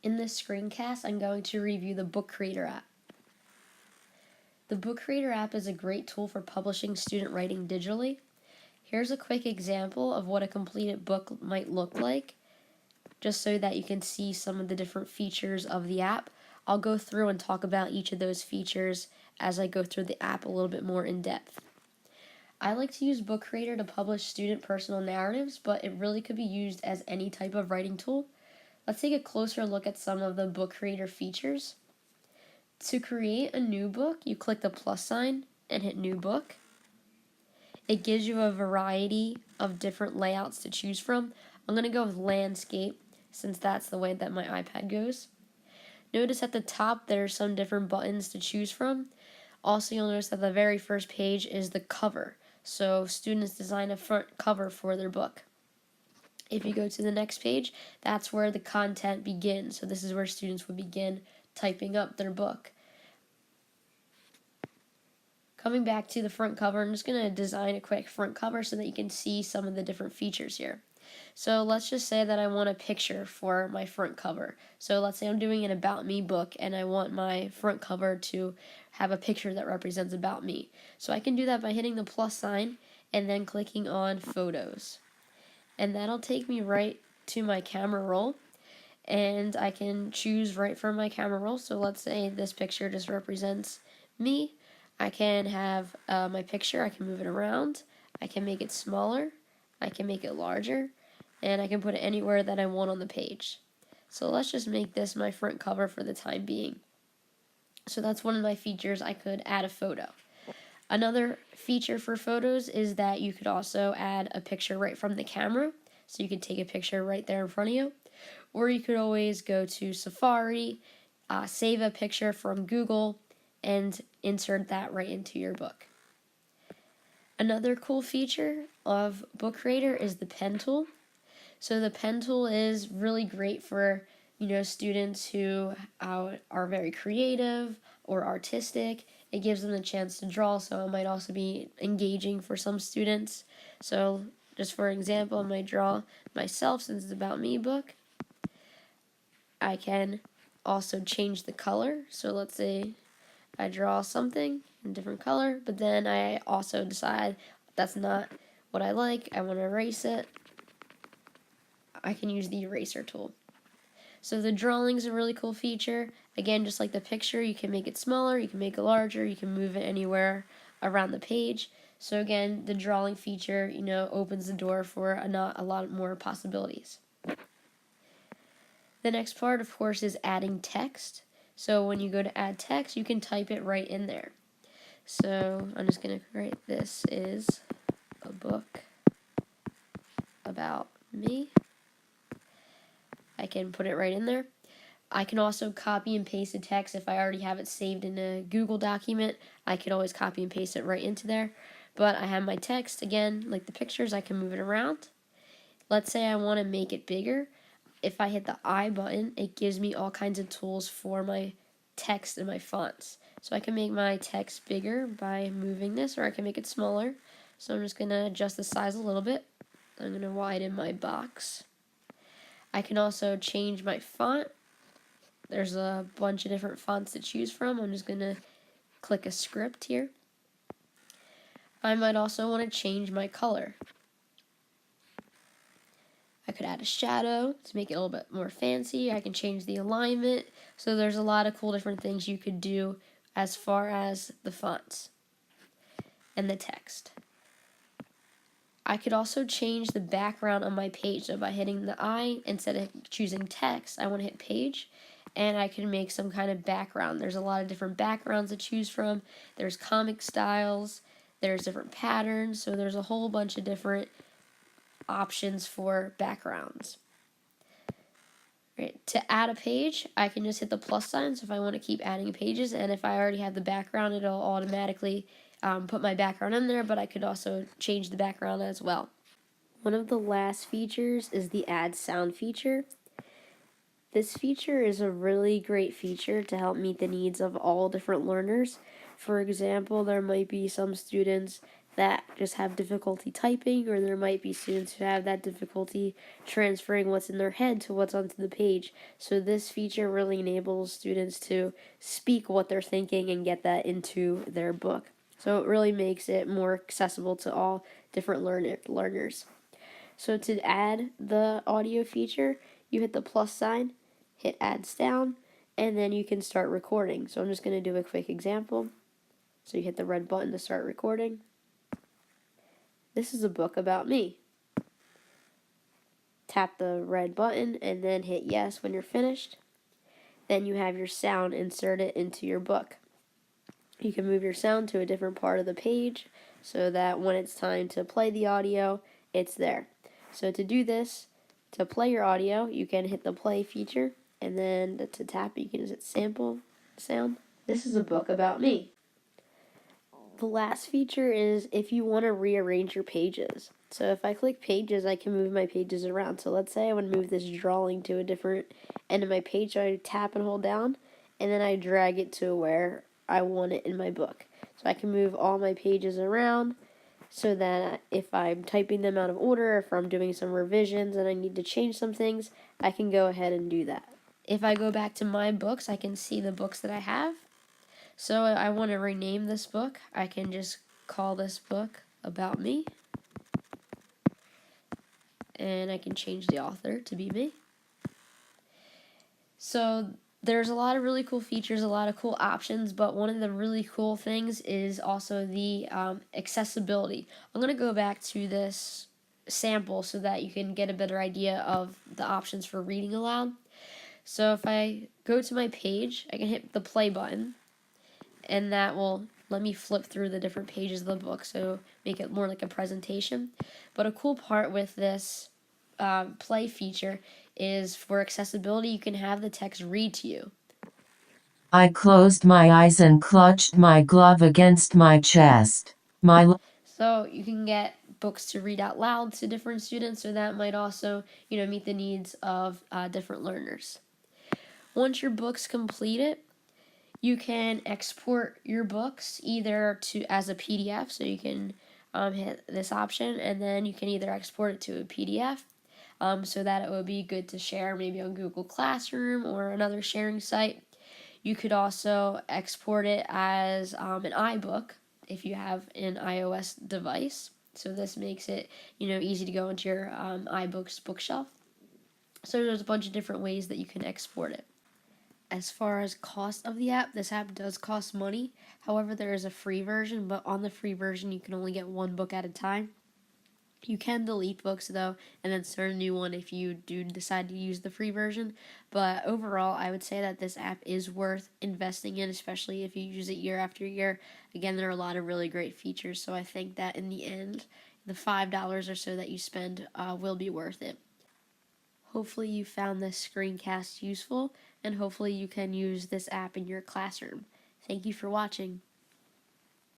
In this screencast, I'm going to review the Book Creator app. The Book Creator app is a great tool for publishing student writing digitally. Here's a quick example of what a completed book might look like, just so that you can see some of the different features of the app. I'll go through and talk about each of those features as I go through the app a little bit more in depth. I like to use Book Creator to publish student personal narratives, but it really could be used as any type of writing tool. Let's take a closer look at some of the Book Creator features. To create a new book, you click the plus sign and hit New Book. It gives you a variety of different layouts to choose from. I'm going to go with landscape since that's the way that my iPad goes. Notice at the top there are some different buttons to choose from. Also, you'll notice that the very first page is the cover. So students design a front cover for their book. If you go to the next page, that's where the content begins. So this is where students would begin typing up their book. Coming back to the front cover, I'm just going to design a quick front cover so that you can see some of the different features here. So let's just say that I want a picture for my front cover. So let's say I'm doing an About Me book and I want my front cover to have a picture that represents About Me. So I can do that by hitting the plus sign and then clicking on Photos. And that'll take me right to my camera roll. And I can choose right from my camera roll. So let's say this picture just represents me. I can have my picture, I can move it around, I can make it smaller, I can make it larger, and I can put it anywhere that I want on the page. So let's just make this my front cover for the time being. So that's one of my features. I could add a photo. Another feature for photos is that you could also add a picture right from the camera. So you could take a picture right there in front of you. Or you could always go to Safari, save a picture from Google, and insert that right into your book. Another cool feature of Book Creator is the pen tool. So the pen tool is really great for students who are very creative or artistic. It gives them the chance to draw, so it might also be engaging for some students. So just for example, I might draw myself since it's About Me book. I can also change the color. So let's say I draw something in a different color, but then I also decide that's not what I like, I want to erase it. I can use the eraser tool. So the drawing is a really cool feature. Again, just like the picture, you can make it smaller, you can make it larger, you can move it anywhere around the page. So again, the drawing feature, opens the door for a lot more possibilities. The next part, of course, is adding text. So when you go to add text, you can type it right in there. So I'm just going to write, this is a book about me. I can put it right in there. I can also copy and paste the text. If I already have it saved in a Google document, I could always copy and paste it right into there. But I have my text, again, like the pictures, I can move it around. Let's say I want to make it bigger. If I hit the I button, it gives me all kinds of tools for my text and my fonts. So I can make my text bigger by moving this, or I can make it smaller. So I'm just going to adjust the size a little bit. I'm going to widen my box. I can also change my font. There's a bunch of different fonts to choose from. I'm just going to click a script here. I might also want to change my color. I could add a shadow to make it a little bit more fancy. I can change the alignment. So there's a lot of cool different things you could do as far as the fonts and the text. I could also change the background on my page. So by hitting the I, instead of choosing text, I want to hit page, and I can make some kind of background. There's a lot of different backgrounds to choose from. There's comic styles, there's different patterns, so there's a whole bunch of different options for backgrounds. Right. To add a page, I can just hit the plus sign, so if I want to keep adding pages, and if I already have the background, it'll automatically put my background in there, but I could also change the background as well. One of the last features is the add sound feature. This feature is a really great feature to help meet the needs of all different learners. For example, there might be some students that just have difficulty typing, or there might be students who have that difficulty transferring what's in their head to what's onto the page. So this feature really enables students to speak what they're thinking and get that into their book. So it really makes it more accessible to all different learners. So to add the audio feature, you hit the plus sign, hit adds down, and then you can start recording. So I'm just going to do a quick example. So you hit the red button to start recording. This is a book about me. Tap the red button and then hit yes when you're finished. Then you have your sound inserted into your book. You can move your sound to a different part of the page so that when it's time to play the audio, it's there. So to do this, to play your audio, you can hit the play feature, and then to tap, you can hit sample sound. This is a book about me. The last feature is if you want to rearrange your pages. So if I click pages, I can move my pages around. So let's say I want to move this drawing to a different end of my page. So I tap and hold down, and then I drag it to where I want it in my book. So I can move all my pages around so that if I'm typing them out of order, if I'm doing some revisions and I need to change some things, I can go ahead and do that. If I go back to my books, I can see the books that I have. So I want to rename this book. I can just call this book About Me. And I can change the author to be me. So there's a lot of really cool features, a lot of cool options, but one of the really cool things is also the accessibility. I'm going to go back to this sample so that you can get a better idea of the options for reading aloud. So if I go to my page, I can hit the play button, and that will let me flip through the different pages of the book, so make it more like a presentation. But a cool part with this play feature is for accessibility, you can have the text read to you. I closed my eyes and clutched my glove against my chest. So you can get books to read out loud to different students, so that might also, meet the needs of different learners. Once your book's completed, you can export your books either to as a PDF, so you can hit this option, and then you can either export it to a PDF so that it would be good to share maybe on Google Classroom or another sharing site. You could also export it as an iBook if you have an iOS device. So this makes it easy to go into your iBooks bookshelf. So there's a bunch of different ways that you can export it. As far as cost of the app, this app does cost money. However, there is a free version, but on the free version, you can only get one book at a time. You can delete books, though, and then start a new one if you do decide to use the free version. But overall, I would say that this app is worth investing in, especially if you use it year after year. Again, there are a lot of really great features, so I think that in the end, the $5 or so that you spend will be worth it. Hopefully you found this screencast useful, and hopefully you can use this app in your classroom. Thank you for watching.